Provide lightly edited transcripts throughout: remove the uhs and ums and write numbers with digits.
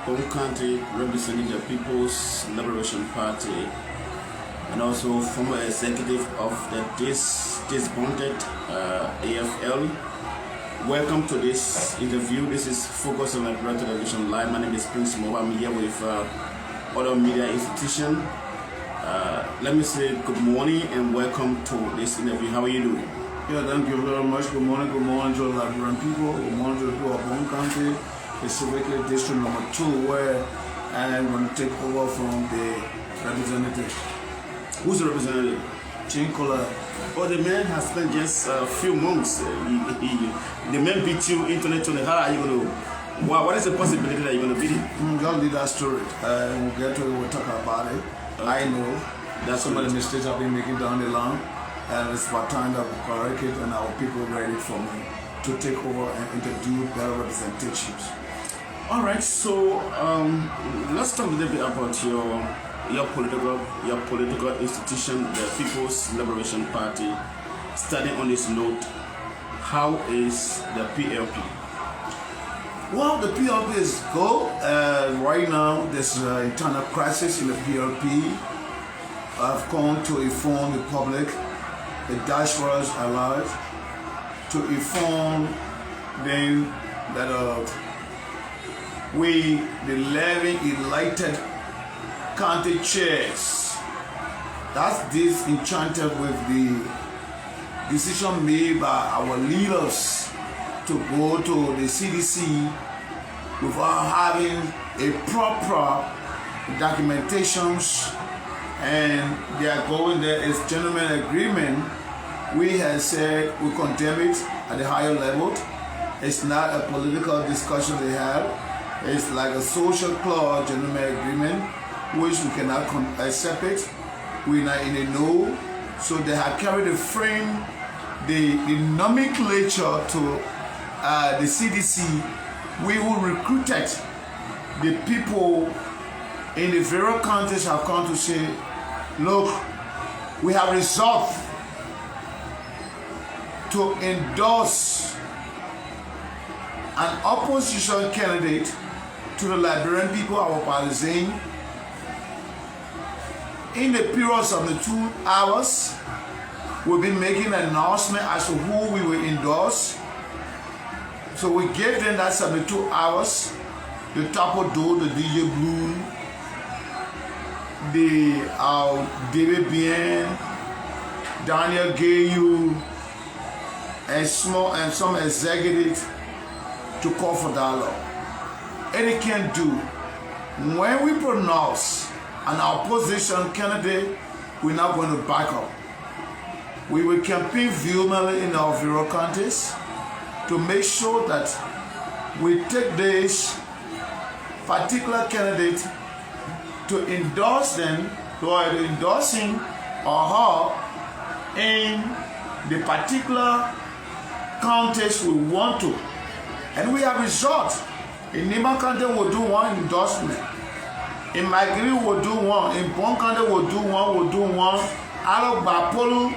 Bong County representing the People's Liberation Party and also former executive of the disbanded AFL. Welcome to this interview. This is Focus on Liberia Television Live. My name is Prince Mo. I'm here with other media institution. Let me say good morning and welcome to this interview. How are you doing? Yeah, thank you very much. Good morning to the Liberian people. Good morning to the people of Bong County, specifically District Number 2, where I am going to take over from the representative. Who's the representative? Kollie. Oh, the man has spent just a few months. The man beat you in 2020. How are you going to? What is the possibility that you're going to beat him? Just leave that story. We'll get to it. We'll talk about it. Okay. I know that some of the mistakes I've been making down the line, and it's about time that we correct it, and our people ready for me to take over and introduce better representations. All right. So let's talk a little bit about your political institution, the People's Liberation Party. Starting on this note, how is the PLP? Well, the PLP is good. Right now, there's an internal crisis in the PLP. I've come to inform the public, the diasporas alike, to inform them that we, the 11 elected county chairs, that's disenchanted with the decision made by our leaders to go to the CDC without having a proper documentations, and they are going there as gentleman agreement. We have said we condemn it at the higher level. It's not a political discussion they have. It's like a social clause gentleman agreement, which we cannot accept it. We're not in a no. So they have carried the frame, the nomenclature to the CDC. We will recruit the people in the various countries have come to say, look, we have resolved to endorse an opposition candidate to the Liberian people, our partisan. In the periods of the 2 hours, we'll be making an announcement as to who we will endorse. So we gave them that 72 hours, the Tapo Do, the DJ Blue, the David Bien, Daniel Gayu, and some executives to call for dialogue. And they can do. When we pronounce an opposition candidate, we're not going to back up. We will campaign vehemently in our various counties to make sure that we take this particular candidate to endorse them, or endorsing or her in the particular counties we want to. And we have resolved. In Nima County, we'll do one endorsement. In Magiri, we'll do one. In Bong County, we'll do one. Out of Bapolu,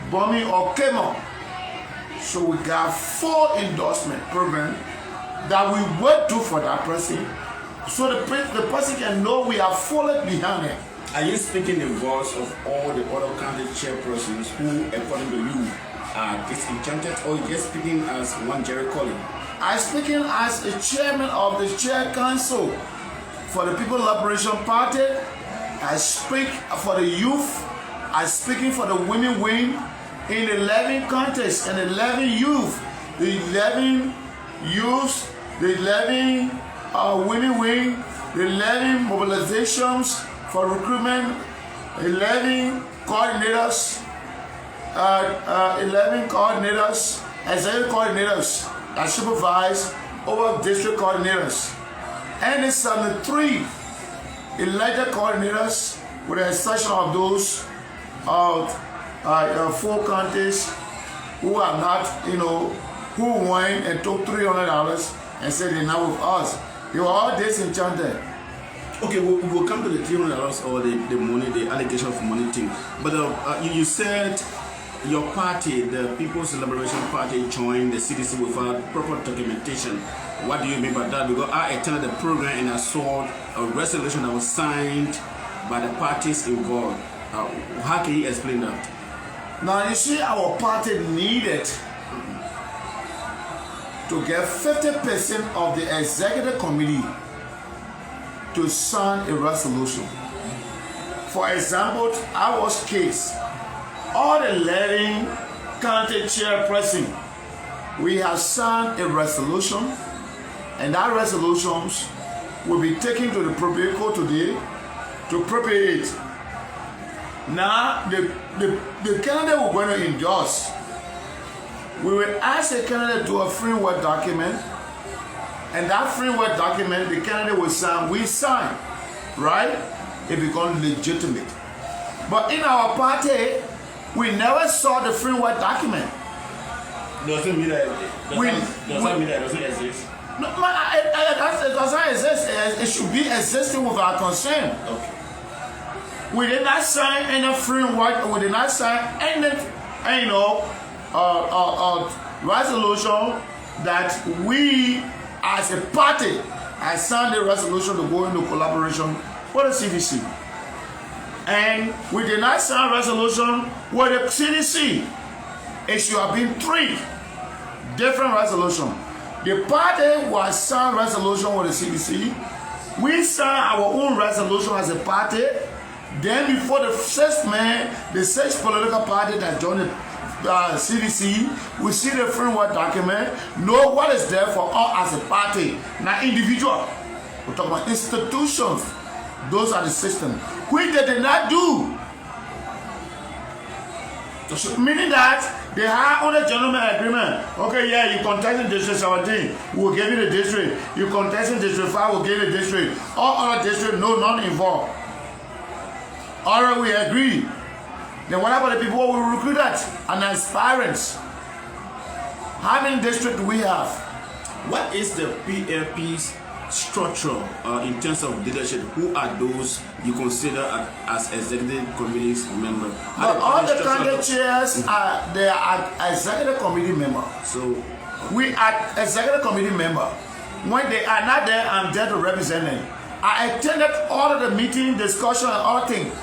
Bomi, or Kemo. So we got 4 endorsement programs that we will do for that person, so the person can know we are fully behind it. Are you speaking the voice of all the other county chairpersons who, according to you, are disenchanted, or just speaking as one Jerry Kollie? I'm speaking as a chairman of the chair council for the People's Liberation Party. I speak for the youth. I'm speaking for the women wing in 11 counties and 11 youth. The 11 youths, the 11 women wing, the 11 mobilizations for recruitment, 11 coordinators, 11 coordinators, executive coordinators that supervise over district coordinators, and the 73 elected coordinators, with the exception of those 4 counties who are not, who went and took $300 and said they're not with us. They were all disenchanted. Okay, we'll come to the $300 or the money, the allegation of money thing. But you said your party, the People's Liberation Party, joined the CDC without proper documentation. What do you mean by that? Because I attended the program and I saw a resolution that was signed by the parties involved. How can you explain that? Now you see, our party needed to get 50% of the executive committee to sign a resolution. For example, our case, all the 11 county chairperson, we have signed a resolution, and that resolutions will be taken to the probate court today to prepare it. Now, the candidate we're going to endorse, we will ask the candidate to do a framework document, and that framework document the candidate will sign, we sign, right? It becomes legitimate. But in our party, we never saw the framework document. Doesn't mean that it doesn't exist. No, it doesn't exist. It should be existing with our consent. Okay. We did not sign any framework. We did not sign any, resolution that we, as a party, I signed a resolution to go into collaboration with the CDC. And we did not sign a resolution with the CDC. It should have been 3 different resolutions. The party was signed resolution with the CDC. We signed our own resolution as a party. Then before the 6th man, the 6th political party that joined the CDC, we see the framework document, know what is there for us as a party, not individual. We're talking about institutions. Those are the systems, which they did not do. Meaning that they have on a gentleman agreement. Okay, yeah, you contest in District 17, we'll give you the district. You contest in District 5, we'll give you the district. All other districts, no, none involved. All right, we agree. Then what about the people who will recruit that and aspirants? How many districts do we have? What is the PLP's structure in terms of leadership? Who are those you consider as executive committees members? But all the candidate chairs they are executive committee members. So we are executive committee members. When they are not there, I'm there to represent them. I attended all of the meeting, discussion, and all things.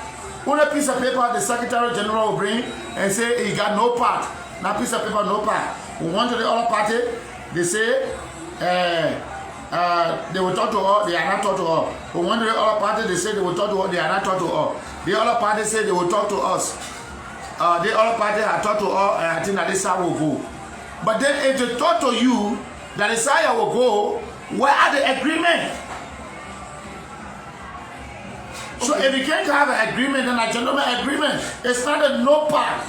On a piece of paper, the Secretary General will bring and say he got no part. Now piece of paper, no part. We went to the other party, they say they will talk to us, they are not talk to us. We went to the other party, they say they will talk to us, they are not talk to us. The other party say they will talk to us. The other party have talked to us, and I think that this side will go. But then if they talk to you, that the side will go, where are the agreement? So if you can't have an agreement, then a gentleman agreement, it's not a no part.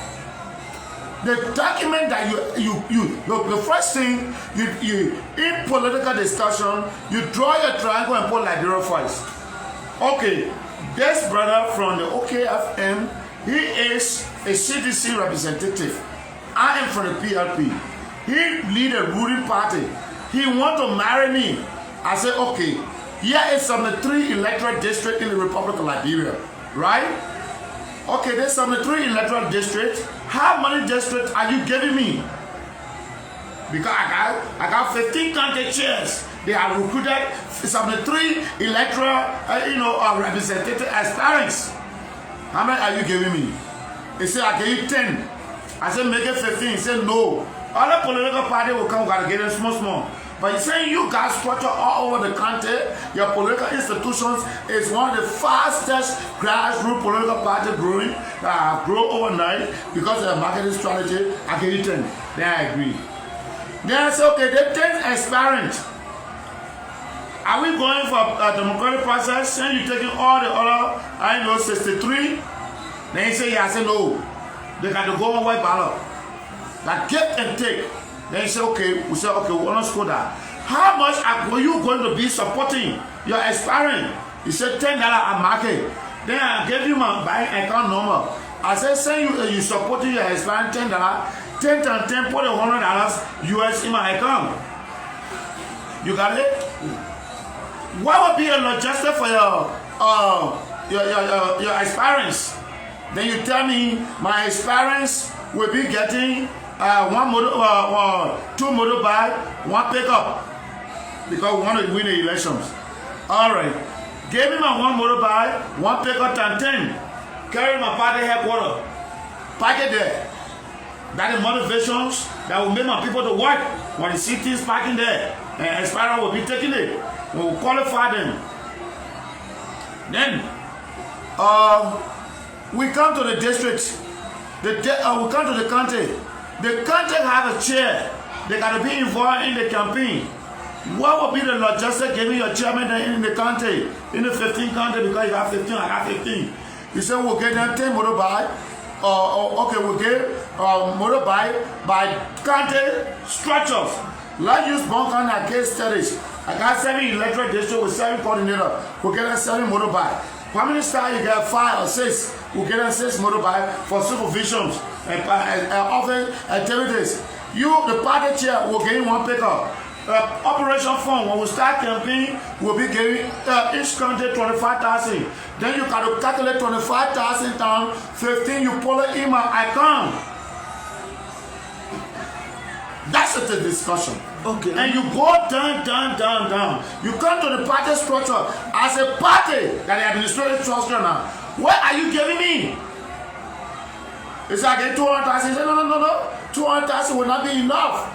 The document that the first thing you in political discussion, you draw your triangle and put Liberia first. Okay, this brother from the OKFM, he is a CDC representative. I am from the PLP. He lead a ruling party. He want to marry me. I said, okay. Here is 73 electoral districts in the Republic of Liberia, right? Okay, there's 73 electoral districts. How many districts are you giving me? Because I got 15 county chairs. They are recruited 73 electoral, representative aspirants. How many are you giving me? He said, I give you 10. I said, make it 15. He said, no. Other political party will come, gotta get them small. But he's saying you guys structure all over the country, your political institutions is one of the fastest grassroots political party growing, grow overnight because of the marketing strategy. I give you 10. Then I agree. Then I say, okay, the 10 aspirant. Are we going for a democratic process? Then you taking all the other, 63? Then he say, yeah, I say no. They got to go on white ballot. Like give and take. Then you say, okay, we say, okay, we want to score that. How much are you going to be supporting your aspiring? You said $10 a market. Then I gave you my bank account number. I said, say you supporting your aspiring $10, 10 times 10, put $100 US in my account. You got it? What would be a logistic for your aspirants? Then you tell me my aspirants will be getting 2 motorbike, 1 pickup. because we want to win the elections. All right. Give me my one motorbike, one pickup and 10. Carry my party headquarters. Park it there. That is motivations that will make my people to work. When they see things parking there, and Aspire will be taking it. We will qualify them. Then, we come to the district. We come to the country. The country have a chair. They got to be involved in the campaign. What will be the logistics giving your chairman in the country, in the 15 country, because you have 15, I have 15. You say we'll get them 10 motorbike. Okay, we'll get motorbike by country structures. Let's use Bong as case studies. I got 7 electoral districts with 7 coordinators. We'll get them 7 motorbike. How many stars you get? 5 or 6. We'll get them 6 motorbike for supervisions and office activities. You, the party chair, will get one pickup. Operation fund, when we start campaign, we'll be giving each country 25,000. Then you got to calculate 25,000 down, 15, you pull it in my account. That's the discussion. Okay. And you go down. You come to the party structure as a party that the administrative structure now. What are you giving me? It's like a 200,000. No. 200,000 will not be enough.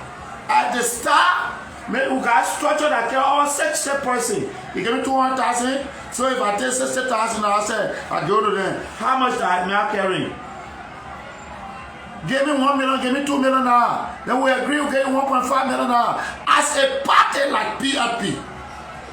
At the start, maybe we got structure that can all 60 person. You give me 200,000. So if I take 60,000, I say I go to them. How much am I carrying? Give me 1 million, give me 2 million now. Then we agree we get 1.5 million now. As a party like PRP.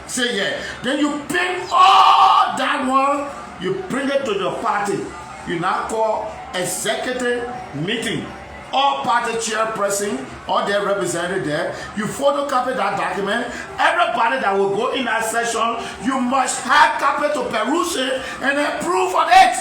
Say yeah. Then you bring all that one, you bring it to the party. You now call executive meeting. All party chairperson, all their representative there, you photocopy that document. Everybody that will go in that session, you must have copy to peruse it and approve of it.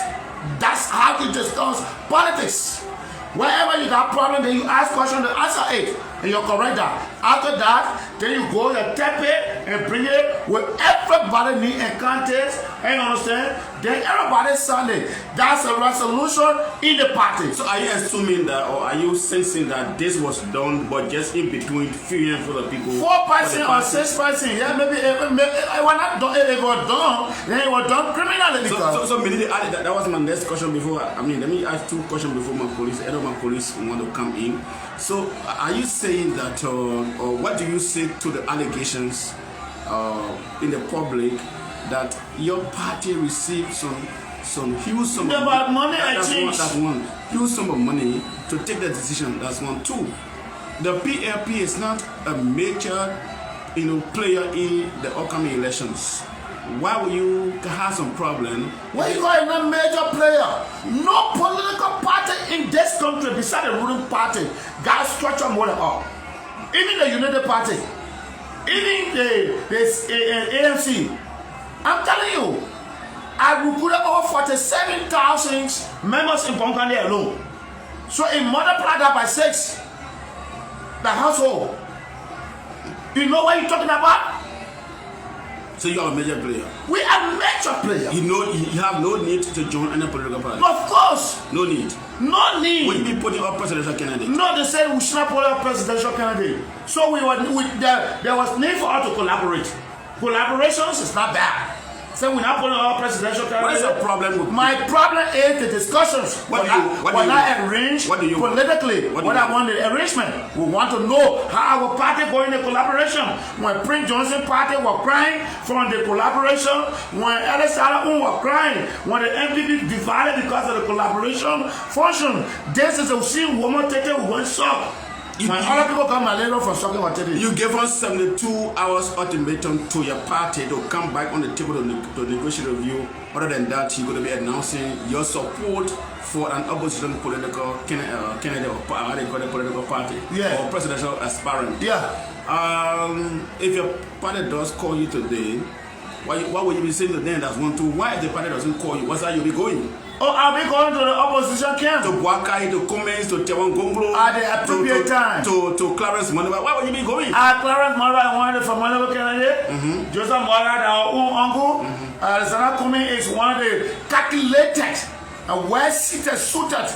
That's how you discuss politics. Wherever you got problem, then you ask question to answer it, and you correct that. After that, then you go, you tap it and bring it with everybody need and context. And you understand? Then everybody sign it. That's a resolution in the party. So are you assuming that, or are you sensing that this was done, but just in between few and for the people? 4% or 6%? Yeah, maybe it was not done. If it was done, then it was done criminally. So that was my next question before. I mean, let me ask 2 questions before my police. Either my police want to come in. So are you saying that, or what do you say to the allegations in the public that your party received some huge sum of money? That's one. Huge sum of money to take the decision. That's 1. 2. The PLP is not a major, player in the upcoming elections. Why will you have some problem? What you call a major player? No political party in this country beside the ruling party got structure more than all. Even the United Party, even the ANC. I'm telling you, I recruited over 47,000 members in Bong alone. So it multiplied that by 6. The household. You know what you're talking about? So you are a major player. We are major players. You have no need to join any political party. Of course. No need. No need. Will you be putting up presidential candidate? No, they said we should not put up presidential candidate. So there was need for us to collaborate. Collaborations is not bad. So we're not putting up presidential candidate. What is the problem with my problem is the discussions. What do you arrange politically? What I want the arrangement. We want to know how our party going in collaboration. When Prince Johnson party were crying from the collaboration, when Ellis Allen were crying, when the MPP divided because of the collaboration function, this is a scene woman taking one shot. When other people come malaria from sucking or taking. You gave us 72 hours ultimatum to your party to come back on the table to negotiate with you. Other than that, you're going to be announcing your support for an opposition political candidate or political party or presidential aspirant. Yeah. If your party does call you today, why would you be saying to them that's 1, 2? Why if the party doesn't call you? What's that you'll be going? Oh, I'll be going to the opposition camp. To Buakai, to Cummins, to Tewan Gonglo. At the appropriate time. To Clarence Monova. Why would you be going? Clarence Monova, I wanted for Monova candidate. Joseph Monova, our own uncle. Zana Cummins is one of the calculated and well-seated, suited,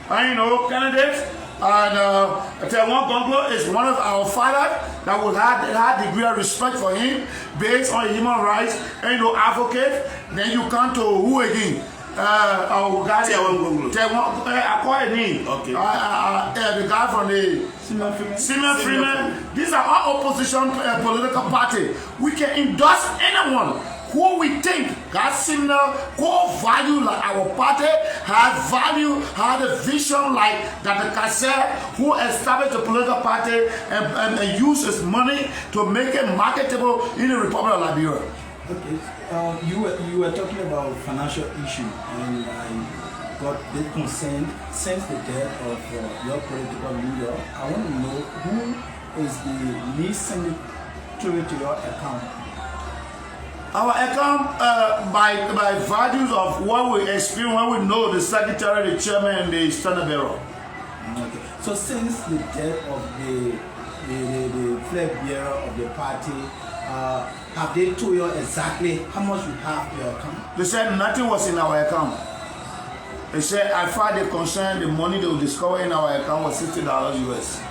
candidates. And Taiwan Gonglo is one of our fathers that we had degree of respect for him based on human rights and advocate. Then you come to who again? Our guy, I call it name. Okay. The guy from the Simon Freeman. These are all opposition political party. We can endorse anyone who we think has similar core value like our party, has value, has a vision like Dr. Kasser, who established a political party and uses money to make it marketable in the Republic of Liberia. Okay, you were talking about financial issue, and I got the concern since the death of your political leader. I want to know who is the least signatory to your account. Our account, by values of what we experience, when we know the secretary, the chairman, and the standard bearer. Okay. So since the death of the flag bearer of the party, have they told you exactly how much you have in your account? They said nothing was in our account. They said as far as they concerned, the money they will discover in our account was $60 US.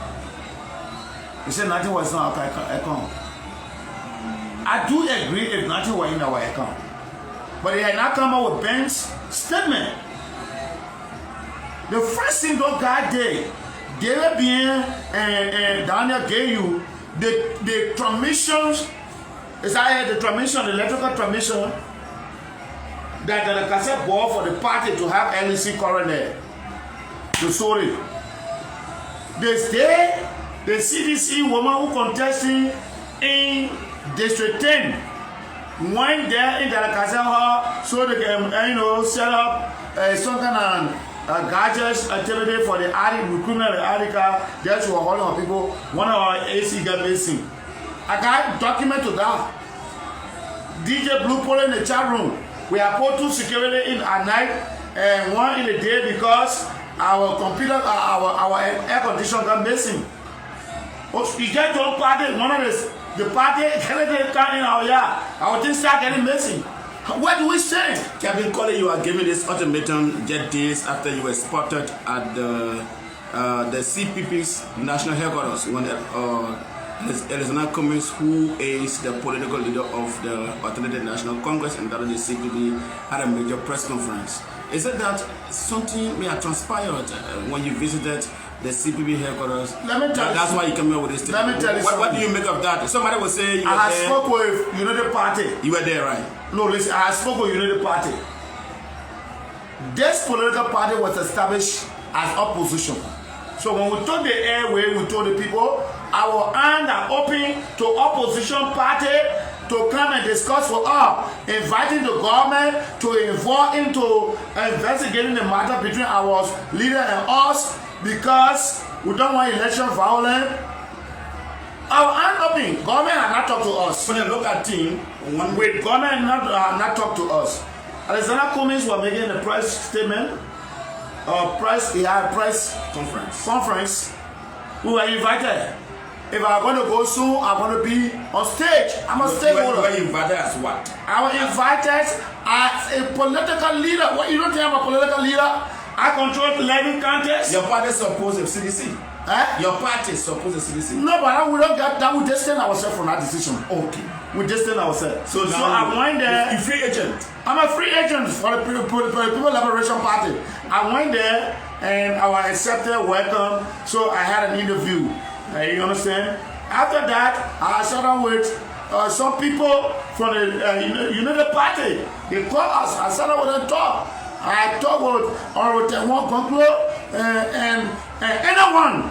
They said nothing was in our account. I do agree if nothing were in our account. But they had not come up with bank's statement. The first thing those guys did, David Bien and Daniel gave you the transmissions. Is that the transmission, the electrical transmission that the cassette bought for the party to have LEC current there. To sold it. They say the CDC woman who contesting in District 10 went there in the cassette hall so they can set up some kind of gadgets activity for the recruitment of the Artica. That's what all of people. One of our AC got missing. I got document to that. DJ Blue Pole in the chat room. We have put 2 security in at night and 1 in the day because our computer, our air conditioner got missing. You get to a party, one of the party can't come in our yard. Our things start getting missing. What do we say? Captain Kollie, you are giving this ultimatum just days after you were spotted at the CPP's national headquarters when Elizabeth Cummings, who is the political leader of the Alternative National Congress and that of the CPP, had a major press conference. Is it that something may have transpired when you visited the CPP headquarters? Let me tell you. That's why you come here with this. Let me tell you something. What do you make of that? Somebody will say you were I there. spoke with United Party. You were there, right? No, listen. I spoke with United Party. This political party was established as opposition. So when we took the airway, we told the people our hands are open to opposition party to come and discuss with us, inviting the government to involve into investigating the matter between our leader and us because we don't want election violence. Our hands open. Government has not talked to us. When you look at team, Wait, government not talked to us. Alexander Cummings was making a press statement. Press conference. We were invited. If I'm going to go soon, I'm going to be on stage. I'm a stakeholder. You were invited as what? I was invited as a political leader. What, you don't think I'm a political leader? I control 11 counties. Your party supposed a CDC. Your party supposed a CDC. No, but we don't get that. We distance ourselves from that decision. Okay. We distance ourselves. So I went there. You free agent. I'm a free agent for the People Liberation Party. I went there and I was accepted, welcome. So I had an interview. You understand? After that, I sat down with some people from the United Party. They called us. I sat down with them and talked. I talked with Honorable Taiwan Gonglo and anyone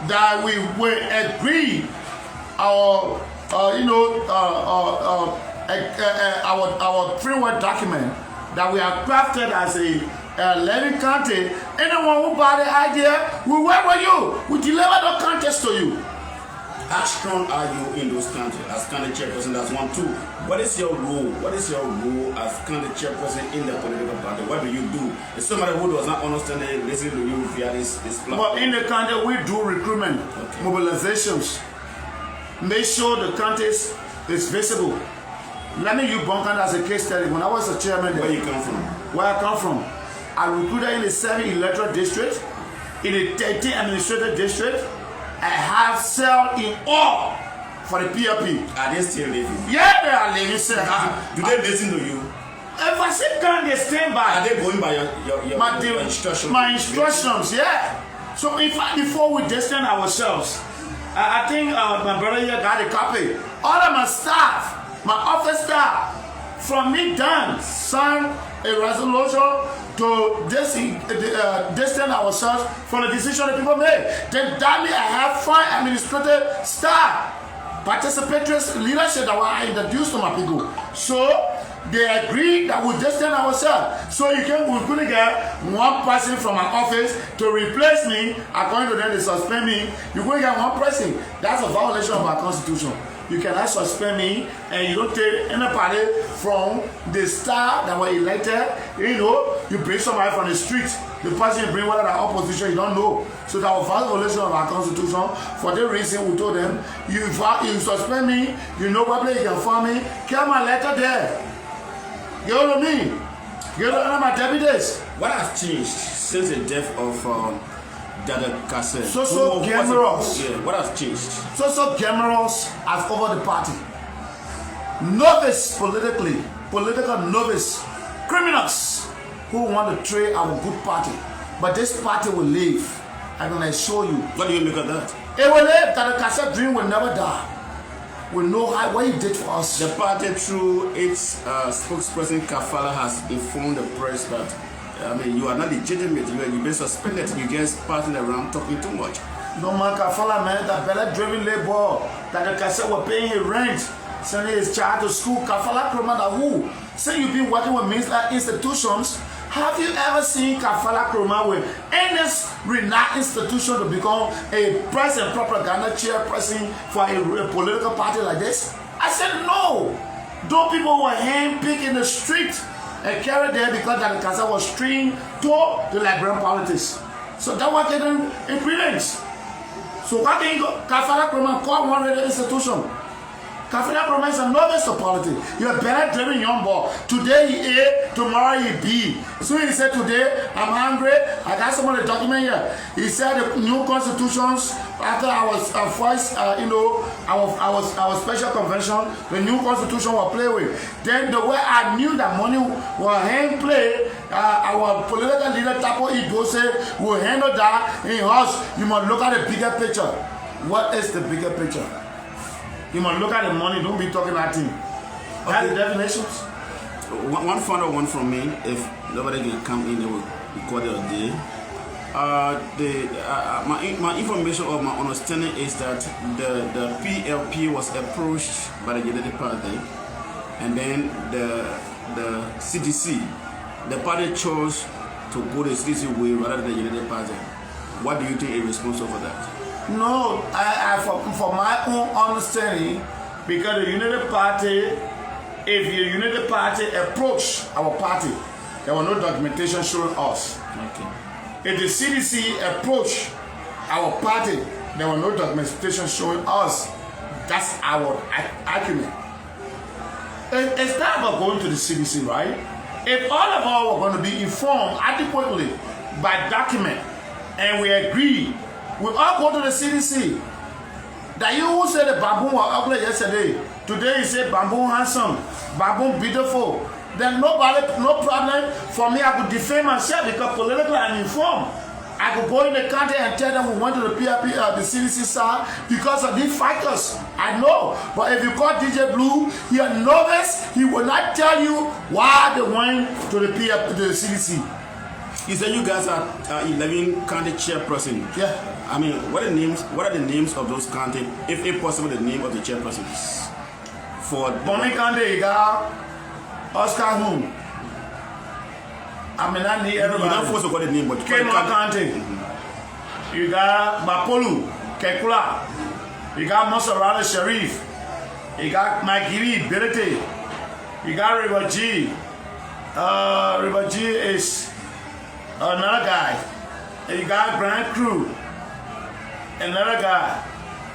that we will agree our framework document that we have crafted as a Levy County. Anyone who bought the idea, we work with you. We deliver the contest to you. How strong are you in those counties as county chairperson? That's 1, 2. What is your role? What is your role as county chairperson in the political party? What do you do? If somebody who does not understand it, listen to you via this platform. But in the county, we do recruitment, mobilizations, make sure the counties is visible. Let me use Bong as a case study. When I was a chairman there, where you come from? Where I come from, I recruited in the 7 electoral district. in the 13th administrative district. I have cell in all for the PLP. Are they still living? Yeah, they are living, sir. Do they listen to you? If I say can they stand by? Are they going by your instructions? My instructions, yeah. So before we distance ourselves, I think my brother here got a copy. All of my staff, my office staff, from me down, signed a resolution to distance ourselves from the decision that people made. Then that means I have 5 administrative staff, participatory leadership that I introduced to my people. So they agreed that we distance ourselves. So we couldn't get one person from my office to replace me. According to them, they suspend me. You couldn't get one person. That's a violation of our constitution. You cannot suspend me, and you don't take anybody from the staff that were elected. You know, you bring somebody from the street. The person you bring, whether they're opposition, you don't know. So that was a violation of our constitution. For that reason, we told them, you suspend me, you know probably you can find me. Get my letter there. You know what I mean? You know my deputies. What has changed since the death of Dada Cassette? So cameras. Yeah, what has changed? So cameras have over the party. Novice political novice, criminals who want to trade our good party. But this party will live. I'm going to show you. What do you make of that? It will live. Dada Cassette dream will never die. We know what he did for us. The party, through its spokesperson Kafala, has informed the press that you are not legitimate. You've been suspended. You just passing around talking too much. No man, Kafala, man, that Bella driven labor, that the Cassette were paying his rent, sending his child to school. Kafala Kromada, who? Say you've been working with minister institutions. Have you ever seen Kafala Kroma with any renowned institution to become a press and propaganda chairperson for a political party like this? I said no. Those people were handpicked in the street and carried there because that Cassette was trained to the Liberian politics. So that was getting a brilliance. So what can you go? Kafala Kroma call one radio institution. Kafala Kroma is a novice to politics. You're a better driven young boy. Today he A, tomorrow he B. So he said, today I'm hungry. I got some of the document here. He said the new constitutions after our first, our special convention, the new constitution will play with. Then the way I knew that money will hand play, our political leader Tapo Idose will handle that in house. You must look at the bigger picture. What is the bigger picture? You must look at the money, don't be talking about him. That's the definitions. One final one from me. If nobody can come in, they will record it a day. My information or my understanding is that the PLP was approached by the United Party, and then the CDC, the party chose to go the CDC way rather than the United Party. What do you think is responsible for that? No, for my own understanding, because the United Party, if the United Party approached our party, there was no documentation showing us. Okay. If the CDC approached our party, there was no documentation showing us. That's our argument. It's not about going to the CDC, right? If all of us were going to be informed adequately by document, and we agree, we all go to the CDC. That you who said the baboon was ugly yesterday, today you say baboon handsome, baboon beautiful. Then no problem for me. I could defend myself because politically I'm informed. I could go in the country and tell them we went to the PRP, the CDC side because of these factors. I know. But if you call DJ Blue, he a novice, he will not tell you why they went to the PRP, to the CDC. You said you guys are 11 county chairperson. Yeah. I mean, what are the names of those county, if possible, the name of the chairpersons? For Bong County, you got Oscar Moon. I mean, I need everybody. You're not supposed to call the name, but Kemo County. You got Bapolu, Kekula. You got Monserrat Sharif. You got Magiri, Berete. You got River G. River G is another guy. And you got Grand Crew, another guy.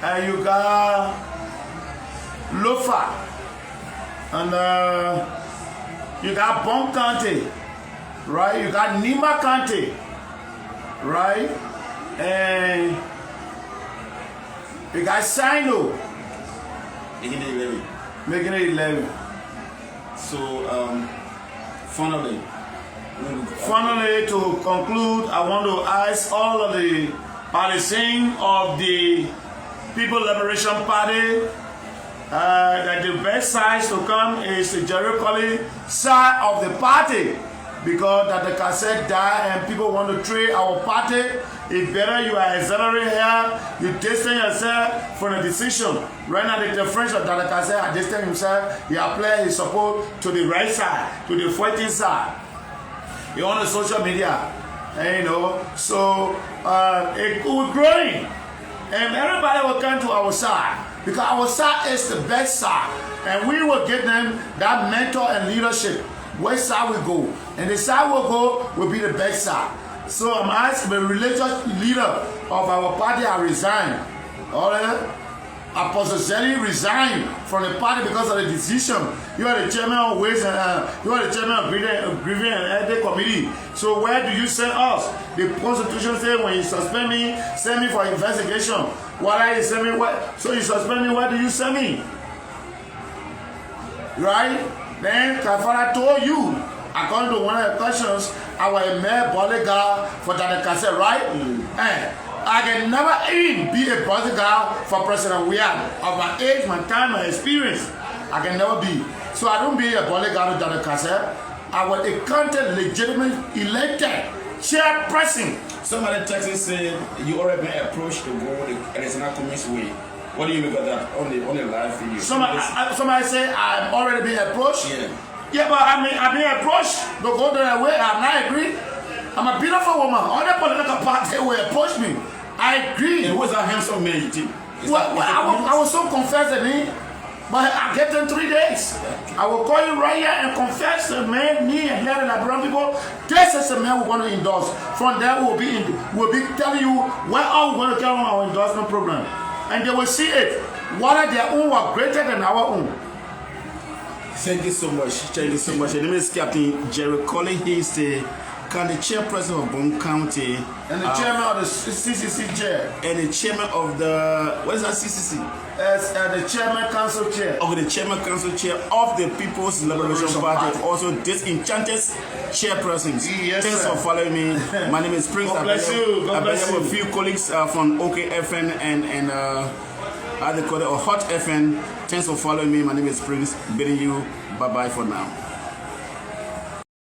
And you got Lofa. And you got Bong County, right? You got Nima County, right? And we got Sino Making it 11. making it 11. So, finally, Finally, to conclude, I want to ask all of the partisans of the People Liberation Party that the best side to come is the Kollie side of the party, because that the cassette died and people want to trade our party. It's better you are exemplary here, you distance yourself from the decision. Right now, the French of Dr. Cassette has distanced himself, he applied his support to the right side, to the fighting side. He on the social media, and, you know, so we're growing, and everybody will come to our side, because our side is the best side, and we will give them that mentor and leadership. Which side we go, and the side we go will be the best side. So I'm asking the religious leader of our party I resign. All right? Apostle Zelly resigned from the party because of the decision. You are the chairman of Ways and you are the chairman of Grieving and Ethics Committee. So where do you send us? The Constitution says when you suspend me, send me for investigation. Why you send me? What? So you suspend me? Where do you send me? Right? Then Kafara told you, according to one of the questions, I was a mere bodyguard for Dr. Cassette, right? And I can never even be a bodyguard for President William. Of my age, my time, my experience, I can never be. So I don't be a bodyguard to Dr. Cassette. I was a counted, legitimate, elected chairperson. somebody texted said you already been approached to go the Arizona Communist way. What do you make of that on the live video? Somebody say I'm already being approached. Yeah. Yeah, but I mean, I've been approached to go that way. I'm not agree. I'm a beautiful woman. Other political parties will approach me. I agree. And who's that handsome man you think? I was so confessed to me, but I get them 3 days. I will call you right here and confess to man, me and here and the brown people. This is the man we're going to endorse. From there, we'll be telling you where are we going to carry on our endorsement program. And they will see it. Whether their own were greater than our own. Thank you so much. Thank you so much. The name is Captain Jerry Kollie. He is the county chairperson of Bong County. And the chairman of the CCC chair. And the chairman of the, what is that CCC? The chairman council chair. Of the chairman council chair of the People's Liberation Party. Also Disenchanted chairperson. Yes, thanks sir. for following me. My name is Prince. God bless you. God bless you. I have a few colleagues from OKFN and how they call it, Hot FN. Thanks for following me. My name is Prince. Bidding you bye-bye for now.